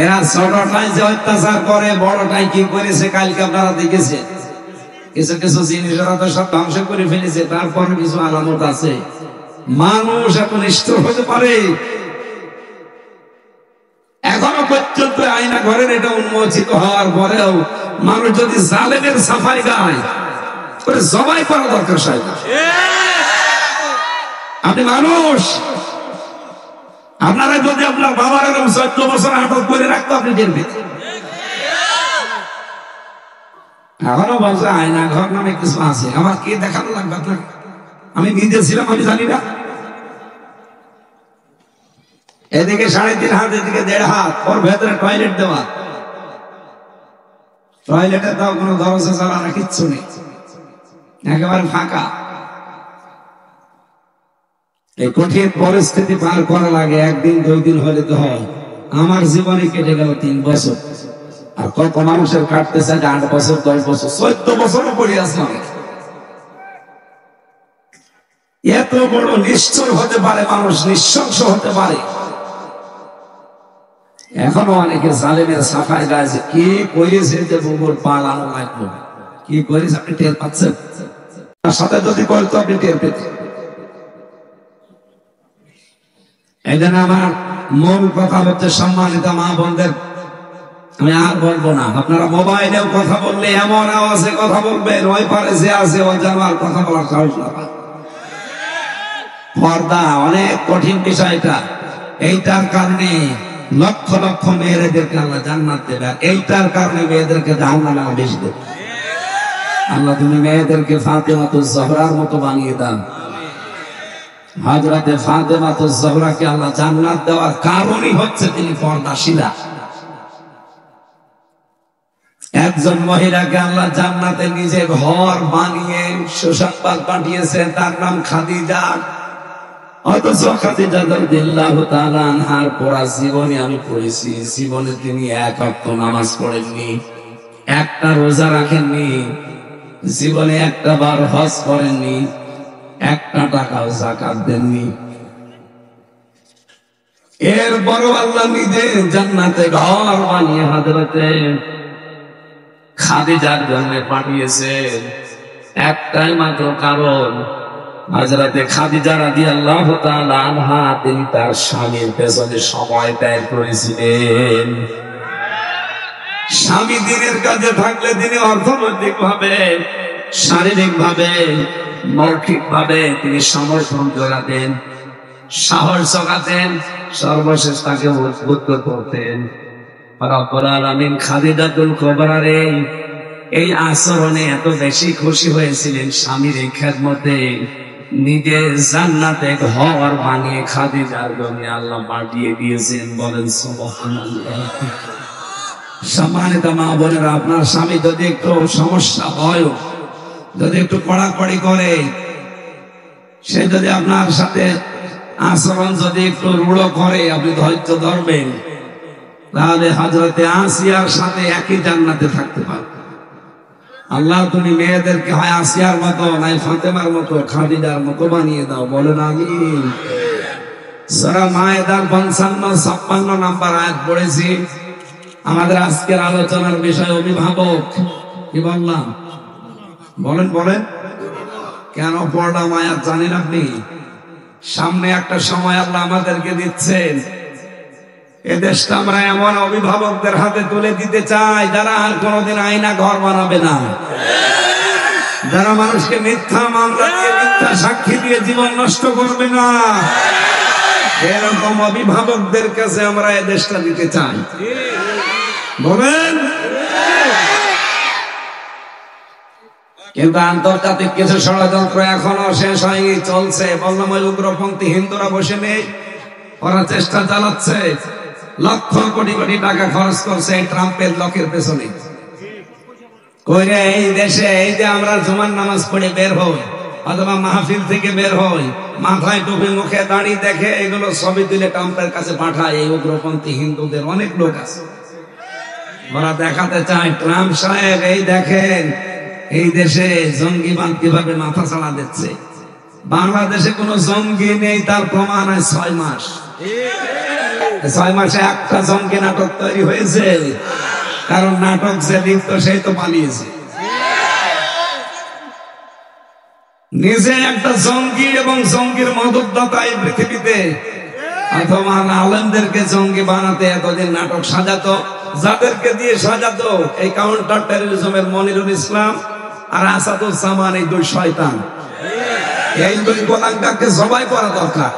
এরা ছোটটায় যে অত্যাচার করে, বড়টায় কি করেছে কালকে আপনারা দেখেছেন। কিছু কিছু জিনিস ওরা তো সব ধ্বংস করে ফেলেছে, তারপরে কিছু আলামত আছে। মানুষ এত নিষ্ঠুর হতে পারে? এখনো পর্যন্ত আয়না ঘরের এটা উন্মোচিত হওয়ার পরেও মানুষ যদি জালেমের সাফাই গায়, জবাই করা দরকার। আপনি মানুষ, আপনারা যদি আপনার বাবার এরকম 14 বছর আটক করে রাখতো, আপনি দেখবেন। এখনো বলছে আয়না ঘর নামে কিছু আছে, আমার কি দেখানো লাগবে আপনার? আমি নিজে ছিলাম, আমি জানি না। এদিকে 3.5 হাত, এদিকে 1.5 হাত, ওর ভেতরে টয়লেট দেওয়া। টয়লেটের তাও কোনো দরজা চালানো কিচ্ছু নেই, একেবারে ফাঁকা। এই কঠিন পরিস্থিতি পার করা লাগে, 1 দিন 2 দিন হলে তো হয়। আমার জীবনে কেটে গেল 3 বছর, আর কত মানুষের কাটতেছে 8 বছর, 10 বছর, 14 বছরও পড়ে আসলাম। এত বড় নিশ্চয় হতে পারে মানুষ, নিঃশংস হতে পারে। এখনো অনেকে জালেমের সাফাই গাছে কি করেছে, যে বুবুর পালানো লাগলো, কি করেছে আপনি টের পাচ্ছেন? তার সাথে যদি করতো আপনি টের পেতেন। এই জন্য আমার মূল কথা হচ্ছে, সম্মানিত মা বোনদের, আমি আর বলবো না। আপনারা মোবাইলেও কথা বললে এমন আওয়াজে কথা বলবেন, ওই পারে যে আছে ও যেন আর কথা বলার সাহস না পায়। পর্দা অনেক কঠিন বিষয়টা। এইটার কারণে লক্ষ লক্ষ মেয়েদেরকে আল্লাহ জান্নাত দেবে, আর এইটার কারণে মেয়েদেরকে জাহান্নামে বেশি দেবে। আল্লাহ তুমি মেয়েদেরকে ফাতেমাতুজ জহরার মতো বানিয়ে দাও। হযরতে ফাতেমাতুজ জহরাকে আল্লাহ জান্নাত দেওয়ার কারণই হচ্ছে তিনি পর্দাশীলা। একজন মহিলাকে আল্লাহ জান্নাতে নিজে ঘর বানিয়ে সুসংবাদ পাঠিয়েছেন, তার নাম খাদিজা। অথচ খাদিজা রাদিয়াল্লাহু তাআলা আনহার পড়া জীবনে আমি পড়েছি, জীবনে তিনি এক ওয়াক্ত নামাজ পড়েননি, একটা রোজা রাখেননি, জীবনে একটা বার হজ করেননি, একটা টাকাও যাকাত দেননি। এরপরও আল্লাহ নিজে জান্নাতে ঘর বানিয়ে হযরতে খাদিজার জন্য পাঠিয়েছেন। একটাই মাত্র কারণ, হযরতে খাদিজা রাদিয়াল্লাহু তাআলা আনহা তিনি তার স্বামীর পেছনে সময় ব্যয় করেছিলেন। স্বামী দিনের কাজে থাকলে তিনি অর্থনৈতিক ভাবে, শারীরিক ভাবে, মৌখিক ভাবে তিনি সমর্থন জোগাতেন, সাহস জোগাতেন, সর্বশেষ তাকে উদ্বুদ্ধ করতেন। রব্বুল আলামিন খাদিজাতুল কুবরার এই আচরণে এত বেশি খুশি হয়েছিলেন, স্বামীর এই খেদমতে নিজে জান্নাতে ঘর বানিয়ে খাদিজার জন্য আল্লাহ পাঠিয়ে দিয়েছেন। বলেন সুবহানাল্লাহ। সম্মানিত মা বোনেরা, আপনার স্বামী যদি একটু সমস্যা হয়, যদি একটু কড়াকড়ি করে, সে যদি আপনার সাথে আচরণ যদি একটু রূঢ় করে, আপনি ধৈর্য ধরবেন, তাহলে হযরতে আসিয়ার সাথে একই জান্নাতে থাকতে পারবেন। আল্লাহ তুমি মেয়েদেরকে হয় আসিয়ার মতো, নাই ফাতেমার মতো, খাদিজার মতো বানিয়ে দাও। বলেন আমিন। সূরা মায়েদার 55-56 নাম্বার আয়াত পড়েছি। আমাদের আজকের আলোচনার বিষয় অভিভাবক। কি বললাম? বলেন বলেন। কেন পড়লাম আয়াত জানেন আপনি? সামনে একটা সময় আল্লাহ আমাদেরকে দিচ্ছেন, এ দেশটা আমরা এমন অভিভাবকদের হাতে তুলে দিতে চাই যারা আর কোনোদিন আয়না ঘর বানাবে না, যারা মানুষকে মিথ্যা মামলা দিয়ে, মিথ্যা সাক্ষী দিয়ে জীবন নষ্ট করবে না। এরকম অভিভাবকদের কাছে আমরা এ দেশটা দিতে চাই। বলেন। কিন্তু আন্তর্জাতিক কিছু ষড়যন্ত্র এখনো শেষ হয়নি, চলছে। বললাম ওই উগ্রপন্থী হিন্দুরা বসে নেই, ওরা চেষ্টা চালাচ্ছে, লক্ষ কোটি কোটি টাকা খরচ করছে ট্রাম্পের লোকের পেছনে। কইরে এই দেশে এই যে আমরা জুমার নামাজ পড়ে বের হই অথবা মাহফিল থেকে বের হই, মাথায় টুপি, মুখে দাড়ি দেখে এগুলো ছবি তুলে ট্রাম্পের কাছে পাঠায়। এই উগ্রপন্থী হিন্দুদের অনেক লোক আছে, ওরা দেখাতে চায় ট্রাম্প সাহেব এই দেখেন এই দেশে জঙ্গিবাদ কিভাবে মাথা ছাড়া দিচ্ছে। বাংলাদেশে কোন জঙ্গি নেই, তার প্রমাণ হয় 6 মাস। 6 মাসে একটা জঙ্গি নাটক তৈরি হয়েছে, কারণ নাটক যে লিখত সেই তো পালিয়েছে। নিজে একটা জঙ্গি এবং জঙ্গির মদতদাতা এই পৃথিবীতে, অথবা আলেমদেরকে জঙ্গি বানাতে এতদিন নাটক সাজাতো, যাদেরকে দিয়ে সাজাতো এই কাউন্টার টেররিজমের মনিরুল ইসলাম আর আসাদুজ্জামান, এই 2 শয়তান, এই 2 গোলাঙ্গাকে সবাই করা দরকার।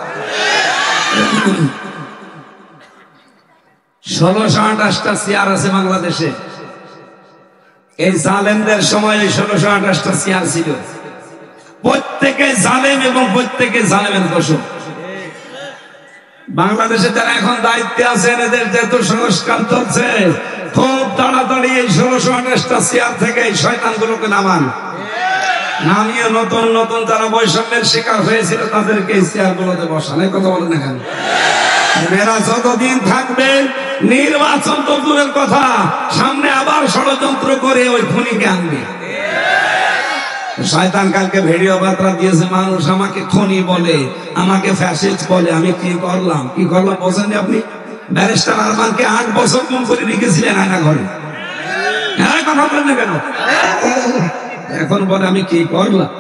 1628টা চেয়ার আছে বাংলাদেশে। এই জালেমদের সময় 1628টা চেয়ার ছিল। প্রত্যেকে জালেম এবং প্রত্যেকে জালেমের দোষক। বাংলাদেশে যারা এখন দায়িত্বে আছেন, এদের যেহেতু সংস্কার চলছে, খুব তাড়াতাড়ি এই 1628টা চেয়ার থেকে এই শয়তানগুলোকে নামান, নামিয়ে নতুন নতুন যারা বৈষম্যের শিকার হয়েছিল তাদেরকে এই চেয়ারগুলোতে বসান। এই কথা বলেন না কেন? এরা যতদিন থাকবে, নির্বাচন তো দূরের কথা, সামনে আবার ষড়যন্ত্র করে ওই খুনিকে আনবে। শয়তান কালকে ভিডিও বার্তা দিয়েছে, মানুষ আমাকে খুনি বলে, আমাকে ফ্যাসিস্ট বলে। আমি কি করলাম বোঝেননি আপনি? ব্যারিস্টার আরমানকে 8 বছর গুম করে রেখেছিলেন আয়না ঘরে। হ্যাঁ, কথা বলেন না কেন? এখন বলে আমি কি করলাম।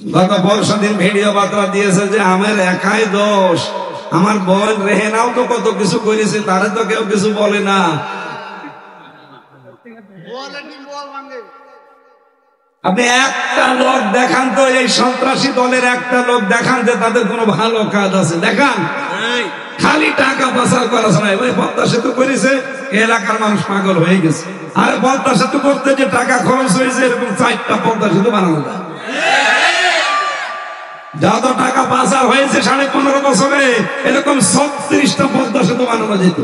গত পরশু দিন ভিডিও বার্তা দিয়েছে যে আমার একাই দোষ, আমার বোন রেহেনাও তো কত কিছু করেছে, তারে তো কেউ কিছু বলে না। আপনি একটা লোক দেখান তো, এই সন্ত্রাসী দলের একটা লোক দেখান যে তাদের কোনো ভালো কাজ আছে, দেখান। খালি টাকা পাচার করা শোনায়। ওই পদ্মা সেতু করেছে, এলাকার মানুষ পাগল হয়ে গেছে। আর পদ্মা সেতু করতে যে টাকা খরচ হয়েছে, এরকম 4টা পদ্মা সেতু বানানো যায়। যত টাকা পাচার হয়েছে 15.5 বছরে, এরকম 36টা পদ্মা সেতু বানানো যেত।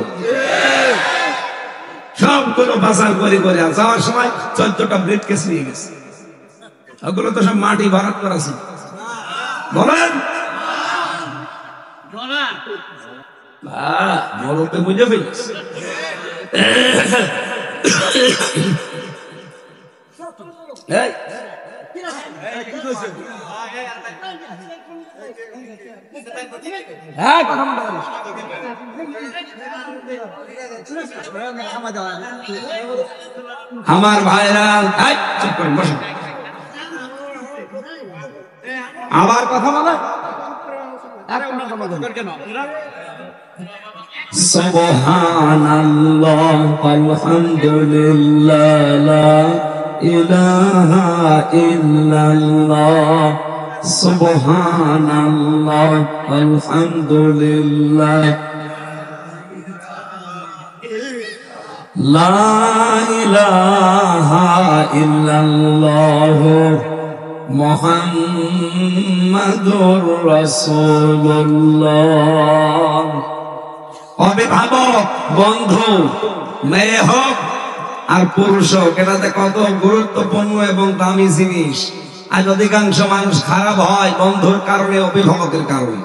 সবগুলো পাচার করে করে যাওয়ার সময় 14টা ব্রিফ কেস নিয়ে গেছে। ওগুলো তো সব মাটি ভরাট করা ছিল। বলেন মরতে বুঝে ফেলিস। আমার ভাইরা আবার কথা বলে সুবহানাল্লাহ আলহামদুলিল্লাহ লা ইলাহা ইল্লাল্লাহ সুবহানাল্লাহ আলহামদুলিল্লাহ লা ইলাহা ইল্লাল্লাহ মুহাম্মাদুর রাসূলুল্লাহ। অভিভাবক, বন্ধু, মেয়ে হোক আর পুরুষ হোক, এটাতে কত গুরুত্বপূর্ণ এবং দামি জিনিস। আজ অধিকাংশ মানুষ খারাপ হয় বন্ধুর কারণে, অভিভাবকের কারণে।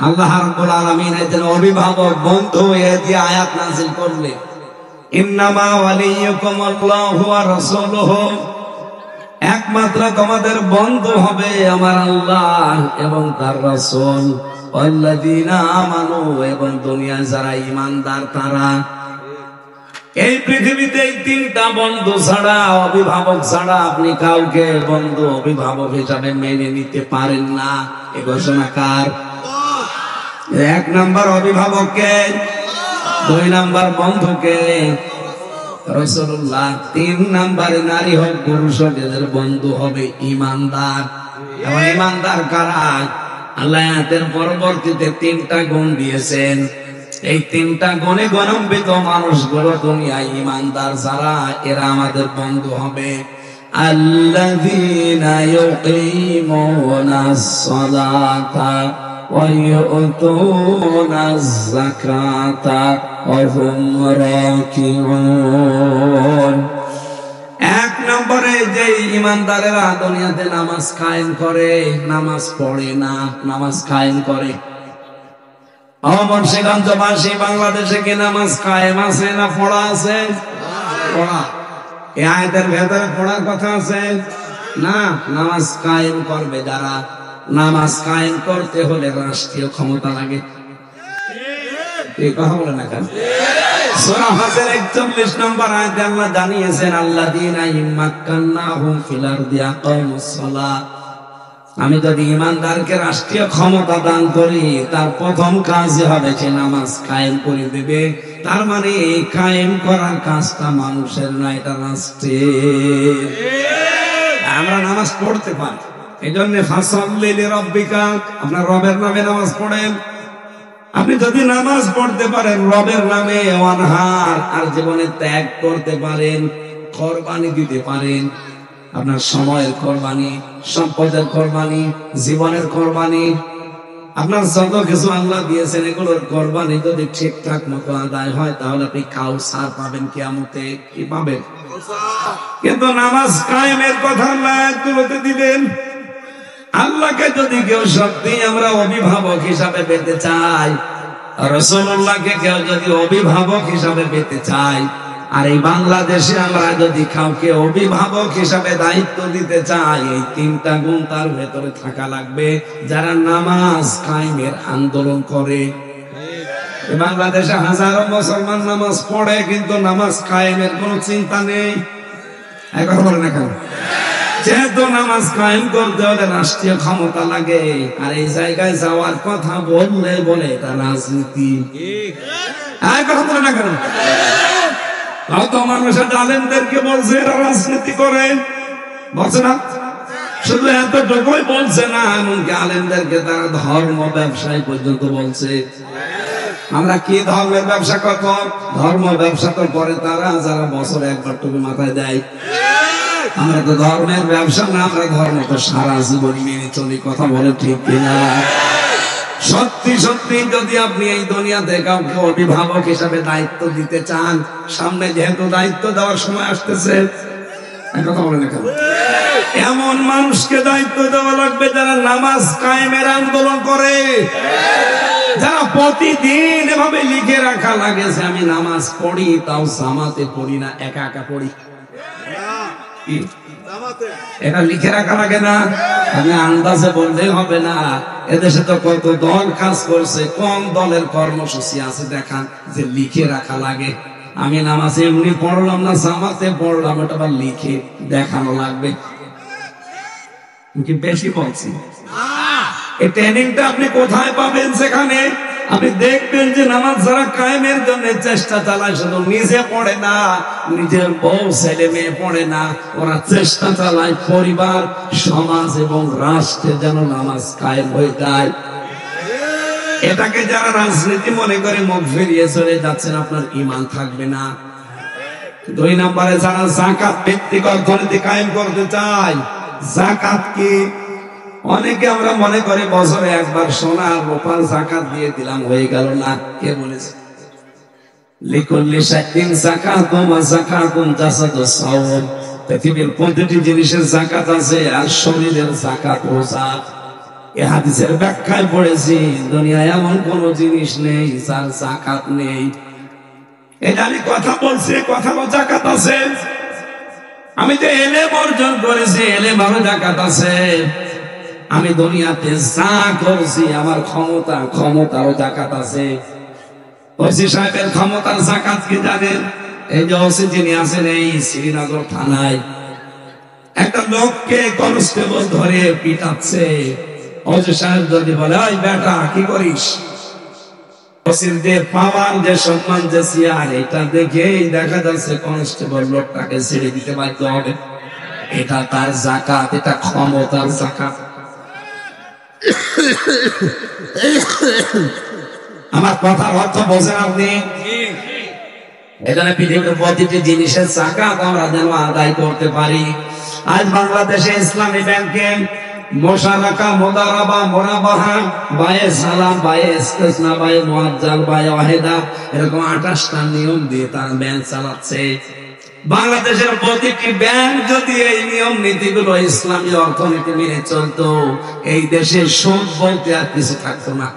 আল্লাহ রাব্বুল আলামিন এর অভিভাবক বন্ধু এই যে আয়াত নাযিল করলে, ইন্নামা ওয়ালিয়ুকুমুল্লাহু ওয়া রাসূলুহু, একমাত্র তোমাদের বন্ধু হবে আমার আল্লাহ এবং তার রাসূল, ওয়াল্লাযীনা আমানু, এবং দুনিয়ায় যারা ঈমানদার তারা। এই পৃথিবীতে এই 3টা বন্ধু ছাড়া, অভিভাবক ছাড়া আপনি কাউকে বন্ধু অভিভাবক হিসাবে মেনে নিতে পারেন না। এ ঘোষণা কার? 1 নাম্বার অভিভাবককে, 2 নাম্বার বন্ধুকে রাসূলুল্লাহ, 3 নাম্বারে নারী হোক পুরুষ হোক এদের বন্ধু হবে ঈমানদার। এবং ঈমানদার কারা? আল্লাহ আয়াতের পরবর্তীতে 3টা গুণ দিয়েছেন। এই 3টা গুণে গণান্বিত মানুষগুলো দুনিয়ায় ঈমানদার যারা, এরা আমাদের বন্ধু হবে। আল্লাযীনা ইউকিমুনাস সালাতা ওয়া ইউতুনাজ যাকাতা ওয়া হুম রাকিউন। 1 নম্বরে যে ঈমানদারেরা দুনিয়াতে নামাজ কায়েম করে, নামাজ পড়ে না, নামাজ কায়েম করে। মুন্সিগঞ্জবাসী, বাংলাদেশে কি নামাজ কায়েম আছে না পড়া আছে? পড়া। এই আয়াতের ভেতরে পড়ার কথা আছে না? নামাজ কায়েম করবে যারা। নামাজ কায়েম করতে হলে রাষ্ট্রীয় ক্ষমতা লাগে। এই কথা বলে না কেন? সূরা হজের 41 নম্বর আয়াতে আল্লাহ জানিয়েছেন, আল্লাযীনা ইম্মাক্কান্নাহুম ফিল আরদি আকামুস সালাহ। আমি যদি ঈমানদারকে রাষ্ট্রীয় ক্ষমতা দান করি, তার প্রথম কাজই হবে সে নামাজ কায়েম করে দেবে। তার মানে এই কায়েম করার কাজটা মানুষের না, এটা রাষ্ট্রের। আমরা নামাজ পড়তে পারি, এই জন্য ফাসাল্লি লিরাব্বিকা, আপনার রবের নামে নামাজ পড়েন। আপনি যদি নামাজ পড়তে পারেন রবের নামে, ওয়ানহার, আর জীবনে ত্যাগ করতে পারেন, কোরবানি দিতে পারেন, আপনার সময়ের কোরবানি, সম্পদের কোরবানি, জীবনের কোরবানি, আপনার যত কিছু আল্লাহ দিয়েছেন এগুলোর কোরবানি যদি ঠিকঠাক মতো আদায় হয়, তাহলে আপনি কাউসার পাবেন কিয়ামতে। কি পাবেন? কিন্তু নামাজ কায়েমের কথা আল্লাহ আয়াতগুলোতে দিলেন। আল্লাহকে যদি কেউ সত্যি আমরা অভিভাবক হিসাবে পেতে চাই, রাসূলুল্লাহকে কেউ যদি অভিভাবক হিসাবে পেতে চাই, আর এই বাংলাদেশে আমরা যদি কাউকে অভিভাবক হিসাবে দায়িত্ব দিতে চাই, এই 3টা গুণ তার ভেতরে থাকা লাগবে। যারা নামাজ কায়েমের আন্দোলন করে, বাংলাদেশে হাজারো মুসলমান নামাজ পড়ে কিন্তু নামাজ কায়েমের কোন চিন্তা নেই। একবার বলে না কেন? যেহেতু নামাজ কায়েম করতে হলে রাষ্ট্রীয় ক্ষমতা লাগে, আর এই জায়গায় যাওয়ার কথা বললে বলে এটা রাজনীতি। একবার বলে না কেন? কত মানুষ জালেমদেরকে বলছে এরা রাজনীতি করে, বলছে না? শুধু এতটুকুই বলছে না, এমনকি আলেমদেরকে তারা ধর্ম ব্যবসায়ী পর্যন্ত বলছে। আমরা কি ধর্মের ব্যবসা কত? ধর্ম ব্যবসা তো করে তারা যারা বছরে একবার টুপি মাথায় দেয়। আমরা তো ধর্মের ব্যবসা না, আমরা ধর্ম তো সারা জীবন মেনে চলি। কথা বলে ঠিক কিনা? সত্যি সত্যি যদি আপনি এই দুনিয়াতে কাউকে অভিভাবক হিসাবে দায়িত্ব দিতে চান, সামনে যেহেতু দায়িত্ব দেওয়ার সময় আসতেছে, কথা বলে না, এমন মানুষকে দায়িত্ব দেওয়া লাগবে যারা নামাজ কায়েমের আন্দোলন করে, যারা প্রতিদিন এভাবে লিখে রাখা লাগে যে আমি নামাজ পড়ি, তাও জামাতে পড়ি না, একা একা পড়ি। এটা লিখে রাখা লাগে না? আমি আন্দাজে বললেই হবে না। এদেশে তো কত দল কাজ করছে, কোন দলের কর্মসূচি আছে দেখান যে লিখে রাখা লাগে। আমি নামাজ এমনি পড়লাম না, জামাতে পড়লাম, ওটা আবার লিখে দেখানো লাগবে। কি বেশি বলছি? এই ট্রেনিংটা আপনি কোথায় পাবেন? সেখানে আপনি দেখবেন যে নামাজ যারা কায়েমের জন্য চেষ্টা চালায়, শুধু নিজে পড়ে না, নিজের বউ ছেলে মেয়ে পড়ে না, ওরা চেষ্টা চালায় পরিবার, সমাজ এবং রাষ্ট্রে যেন নামাজ কায়েম হয়ে যায়। এটাকে যারা রাজনীতি মনে করে মুখ ফিরিয়ে চলে যাচ্ছেন, আপনার ঈমান থাকবে না। 2 নম্বরে যারা যাকাত ভিত্তিক অর্থনীতি কায়েম করতে চায়, যাকাত কি? অনেকে আমরা মনে করি বছরে একবার সোনা রূপার যাকাত দিয়ে দিলাম, হয়ে গেল না। কে বলেছে? লিকুল্লি শাইইন যাকাতুন ওয়া যাকাতুন জাসাদুস সাওম। পৃথিবীর প্রতিটি জিনিসের যাকাত আছে, আর শরীরের যাকাত রোজা। এই হাদিসের ব্যাখ্যায় পড়েছি, দুনিয়ায় এমন কোন জিনিস নেই যার যাকাত নেই। এটা আমি কথা বলছি, কথা যাকাত আছে। আমি যে এলেম অর্জন করেছি, এলেমেরও যাকাত আছে। আমি দুনিয়াতে যা করছি, আমার ক্ষমতারও যাকাত আছে। ওসি সাহেবের ক্ষমতার যাকাত কি জানেন? এই যে ওসি যিনি আছেন এই শ্রীনগর থানায়, একটা লোককে কনস্টেবল ধরে পিটাচ্ছে। ওসি সাহেব যদি বলে, ওই বেটা কি করিস? ওসির যে পাওয়ার, যে সম্মান, যে চেয়ার, এটা দেখেই দেখা যাচ্ছে কনস্টেবল লোকটাকে ছেড়ে দিতে বাধ্য হবে। এটা তার যাকাত, এটা ক্ষমতার যাকাত। আমার কথার অর্থ বোঝেন আপনি? এখানে পৃথিবীর প্রতিটি জিনিসের যাকাত আমরা যেন আদায় করতে পারি। আজ বাংলাদেশে ইসলামী ব্যাংকে মোশারাকা, মুদারাবা, মুরাবাহা, বায়ে সালাম, বায়ে ইস্তিসনা, বায়ে মুআজ্জাল, বায়ে ওয়াহিদা, এরকম 28টা নিয়ম দিয়ে তার ব্যাংক চালাচ্ছে। বাংলাদেশের প্রতিটি ব্যাংক যদি এই নিয়ম নীতিগুলো ইসলামী অর্থনীতি মেনে চলতো, এই দেশে সুদ বলতে আর কিছু থাকতো না।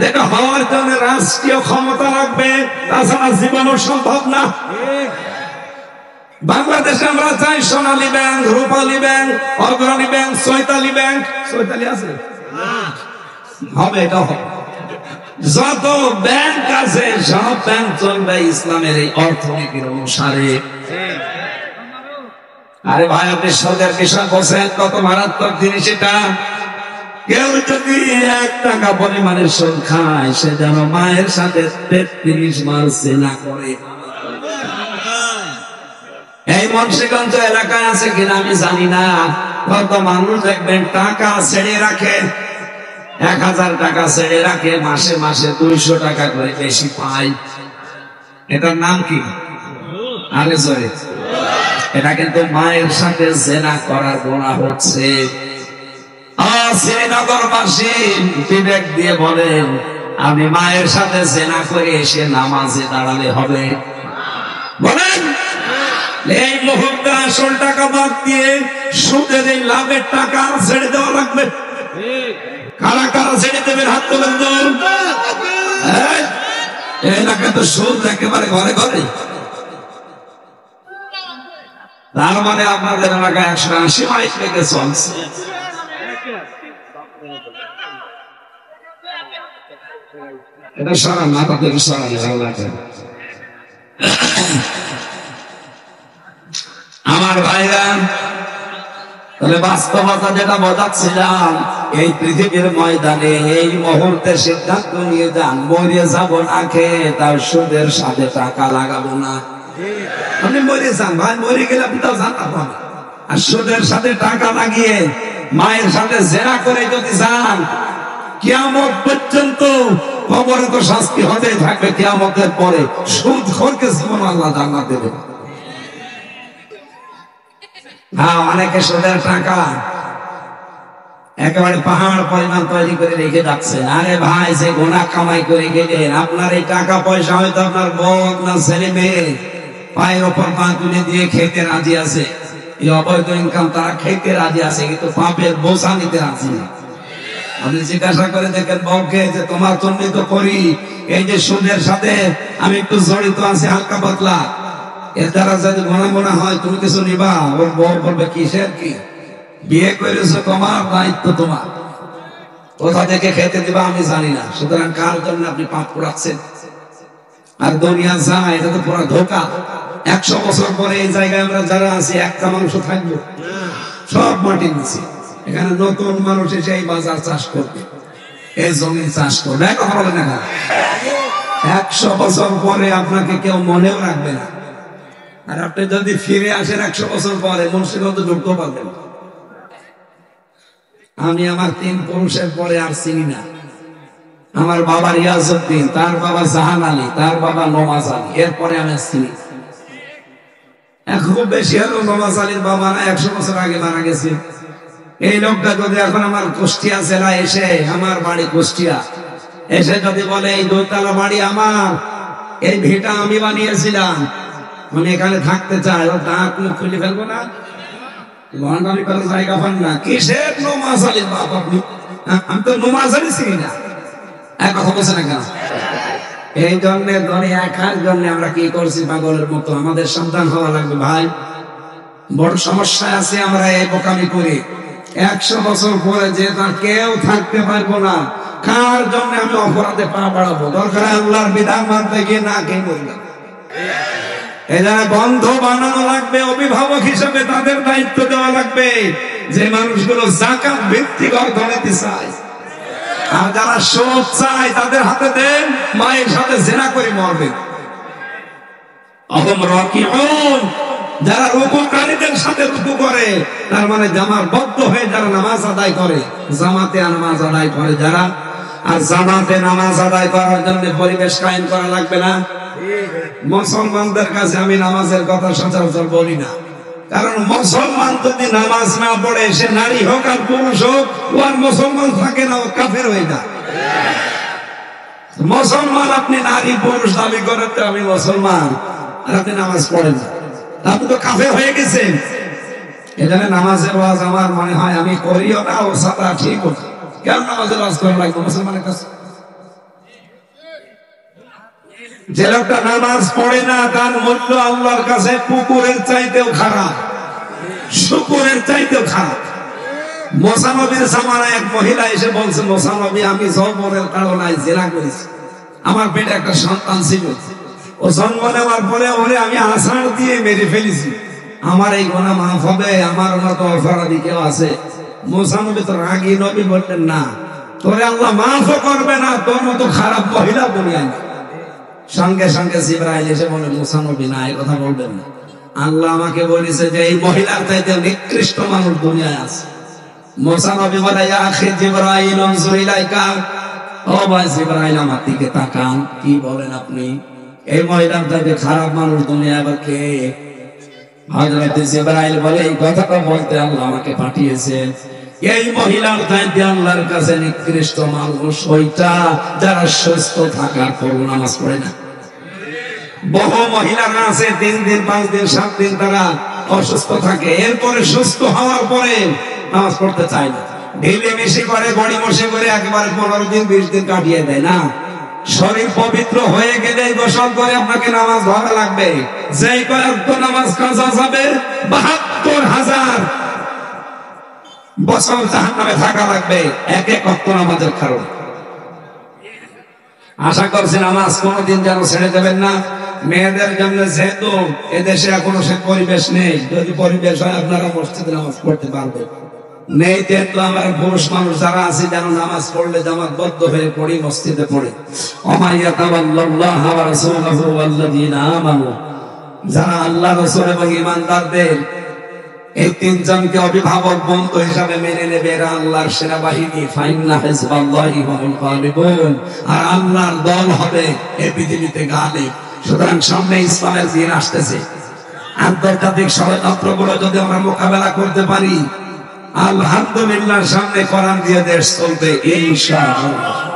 এটা হওয়ার জন্য রাষ্ট্রীয় ক্ষমতা লাগবে, তাছাড়া জীবনও সম্ভব না। বাংলাদেশে আমরা চাই সোনালী ব্যাংক, রূপালী ব্যাংক, অগ্রণী ব্যাংক, চৈতালি ব্যাংক। চৈতালি আছে? হবে, এটা হবে। যত ব্যাংক আছে সব ব্যাংক চলবে ইসলামের এই অর্থনীতির অনুসারে। আরে ভাই, আপনি সরকার বিষয় বলছেন, কত মারাত্মক জিনিস এটা। কেউ যদি 1 টাকা পরিমাণের সুদ খায়, সে যেন মায়ের সাথে 33 মাস জেনা করে। এই মুন্সিগঞ্জ এলাকায় আছে কিনা আমি জানি না, কত মানুষ দেখবেন টাকা ছেড়ে রাখে, 1000 টাকা ছেড়ে রাখে, মাসে মাসে 200 টাকা করে বেশি পায়। এটার নাম কি? আরে জোরে। এটা কিন্তু মায়ের সাথে জেনা করার গুনাহ হচ্ছে। শ্রীনগরবাসী বিবেক দিয়ে বলেন, আমি মায়ের সাথে জেনা করে এসে নামাজে দাঁড়ালে হবে? বলেন, এই মুহূর্তে আসল টাকা বাদ দিয়ে সুদের এই লাভের টাকা ছেড়ে দেওয়া লাগবে। কারা কারা ছেড়ে দেবেন? হাত তোলেন। এই এলাকা তো সুদ একেবারে ঘরে ঘরে। তার মানে আপনাদের এলাকায় 180 মাইল থেকে চলছে। এটা সারা মাথা থেকে সরানো। আমার ভাইরা, তাহলে বাস্তবতা যেটা বোঝাচ্ছিলাম, এই পৃথিবীর ময়দানে এই মুহূর্তে সিদ্ধান্ত নিয়ে যান, মরে যাবো না খেয়ে, তার সুদের সাথে টাকা লাগাবো না। আপনি মরে যান ভাই, মরে গেলে আপনি তাও জানতে পারবেন। আর সুদের সাথে টাকা লাগিয়ে মায়ের সাথে জেনা করে যদি যান, কিয়ামত পর্যন্ত কবরে তো শাস্তি হতেই থাকবে। কিয়ামতের পরে সুদখোরকে জীবন আল্লাহ জান্নাত দেবে। হ্যাঁ, অনেকে সুদের টাকা একেবারে পাহাড় পরিমাণ তৈরি করে রেখে যাচ্ছে। আরে ভাই, যে গোনা কামাই করে গেলেন, আপনার এই টাকা পয়সা হয়তো আপনার বউ, আপনার ছেলে মেয়ে পায়ের ওপর পা তুলে দিয়ে খেতে রাজি আছে। এই অবৈধ ইনকাম তারা খেতে রাজি আছে, কিন্তু পাপের বোঝা নিতে রাজি না। আপনি জিজ্ঞাসা করে দেখেন বউকে যে তোমার জন্যই তো করি, এই যে সুদের সাথে আমি একটু জড়িত আছি হালকা পাতলা, এর দ্বারা যদি গোনা গোনা হয় তুমি কিছু নিবা? ওর বউ বলবে কিসের কি, বিয়ে করেছো তোমার দায়িত্ব তোমার, কোথা থেকে খেতে দিবা আমি জানি না। সুতরাং কার জন্য আপনি পাপ করাচ্ছেন? আর দুনিয়া যায়, এটা তো পুরো ধোঁকা। 100 বছর পরে এই জায়গায় আমরা যারা আছি একটা মানুষ থাকবো, সব মাটির নিচে। এখানে নতুন মানুষ এসে এই বাজার চাষ করবে, এই জমি চাষ করবে, কথা বলে না। 100 বছর পরে আপনাকে কেউ মনেও রাখবে না। আর আপনি যদি ফিরে আসেন 100 বছর পরে, মুন্সিগঞ্জ ঢুকতে পারবেন। আমি আমার 3 পুরুষের পরে আর চিনি না। আমার বাবা রিয়াজউদ্দিন, তার বাবা জাহান আলী, তার বাবা নওয়াজ আলী, এরপরে আমি চিনি। খুব বেশি হলো নওয়াজ আলীর বাবা না 100 বছর আগে মারা গেছে। এই লোকটা যদি এখন আমার কুষ্টিয়া জেলায় এসে, আমার বাড়ি কুষ্টিয়া, এসে যদি বলে এই 2 তলা বাড়ি আমার, এই ভিটা আমি বানিয়েছিলাম, মানে এখানে থাকতে চাই, ও দাঁত মুখ খুলে ফেলবো না? গন্ডামি করার জায়গা পান না। কিসের নওয়াজ আলীর বাপ আপনি? আমি তো নওয়াজ আলী চিনি না। এক কথা বলছে না কেন? এই জন্য ধরে একার জন্য আমরা কি করছি পাগলের মতো। আমাদের সন্তান হওয়া লাগবে ভাই, বড় সমস্যায় আছে। আমরা এই বোকামি করি। 100 বছর পরে যে তার কেউ থাকতে পারবো না, কার জন্য আমি অপরাধে পা বাড়াবো? দরকার আল্লাহর বিধান মানতে গিয়ে না কে বললাম। এই জন্য বন্ধ বানানো লাগবে, অভিভাবক হিসেবে তাদের দায়িত্ব দেওয়া লাগবে, যে মানুষগুলো যাকাত ভিত্তিক অর্থনীতি চায়। আর যারা সুদ চায় তাদের হাতে দেন, মায়ের সাথে জিনা করে মরবে। যারা রুকুকারীদের সাথে রুকু করে, তার মানে জামার বদ্ধ হয়ে যারা নামাজ আদায় করে, জামাতে নামাজ আদায় করে যারা, আর জামাতে নামাজ আদায় করার জন্য পরিবেশ কায়েম করা লাগবে না। মুসলমানদের কাছে আমি নামাজের কথা সচরাচর বলি না, কারণ মুসলমান যদি নামাজ না পড়ে, সে নারী হোক আর পুরুষ হোক, ও আর মুসলমান থাকে না, ও কাফের হয়ে যায়। মুসলমান আপনি নারী পুরুষ দাবি করেন তো আমি মুসলমান, আর আপনি নামাজ পড়েন না, আপনি তো কাফের হয়ে গেছেন। এখানে নামাজের ওয়াজ আমার মনে হয় আমি করিও না, ও সাদা ঠিক হতো। কেন নামাজের ওয়াজ করা লাগবে মুসলমানের কাছে? যে লোকটা নামাজ পড়ে না, তার মূল্য আল্লাহর কাছে কুকুরের চাইতেও খারাপ, শুকুরের চাইতেও খারাপ। মুসা নবীর জামানায় এক মহিলা এসে বলছে, মুসা নবী, আমি যৌবনের কারণে জিনা করেছি, আমার পেটে একটা সন্তান ছিল, ও জন্ম নেওয়ার পরে ওরে আমি আষাঢ় দিয়ে মেরে ফেলেছি, আমার এই গুনাহ মাফ হবে? আমার মতো অপরাধী কেউ আছে? মুসা নবী তো রাগী নবী বললেন, না, তোরে আল্লাহ মাফও করবে না, তোর মতো খারাপ মহিলা দুনিয়ায় নেই। সঙ্গে সঙ্গে জিবরাইল এসে বলে, মুসা নবী না, এই কথা বলবেন না, আল্লাহ আমাকে বলেছে যে এই মহিলার চাইতে নিকৃষ্ট মানুষ দুনিয়ায় আছে। মুসা নবী বলে, ইয়া আখি জিবরাইল আনজুর ইলাইকা, ও ভাই জিবরাইল আমার দিকে তাকান, কি বলেন আপনি? এই মহিলার চাইতে খারাপ মানুষ দুনিয়ায় আবার কে? হযরত জিবরাইল বলে, এই কথাটা বলতে আল্লাহ আমাকে পাঠিয়েছেন। এই মহিলার চাইতে আল্লাহর কাছে নিকৃষ্ট মানুষ ওইটা যারা সুস্থ থাকার পর নামাজ পড়ে না। বহু মহিলারা আছে 3 দিন 5 দিন 7 দিন তারা অসুস্থ থাকে, এরপরে সুস্থ হওয়ার পরে নামাজ পড়তে চায় না, ঢিলে মিশি করে, গড়ি মশে করে একেবারে 15 দিন 20 দিন কাটিয়ে দেয়। না, শরীর পবিত্র হয়ে গেলে গোসল করে আপনাকে নামাজ ধরা লাগবে। যেই কয়েক নামাজ কাজা যাবে 72,000 বছর জাহান্নামে থাকা লাগবে এক এক ওয়াক্ত নামাজের কারণে। আশা করছি নামাজ কোনদিন যেন ছেড়ে দেবেন না। মেয়েদের জন্য যেহেতু এদেশে এখনো সে পরিবেশ নেই, যদি পরিবেশ হয় আপনারা মসজিদে নামাজ পড়তে পারবেন, নেই যেহেতু আমরা পুরুষ মানুষ যারা আছে যেন নামাজ পড়লে জামাতবদ্ধ হয়ে পড়ি, মসজিদে পড়ি। যারা আল্লাহ রাসূল এবং ঈমানদারদের এই তিনজনকে অভিভাবক বন্ধু হিসাবে মেনে নেবে, এরা আল্লাহর সেনাবাহিনী। ফাইন্না হিজবাল্লাহি হুমুল গালিবুন, আর আল্লাহর দল হবে এই পৃথিবীতে গালিব। সুতরাং সামনে ইসলামের দিন আসতেছে। আন্তর্জাতিক ষড়যন্ত্রগুলো যদি আমরা মোকাবেলা করতে পারি, আলহামদুলিল্লাহ, সামনে কোরআন দিয়ে দেশ চলবে ইনশাআল্লাহ।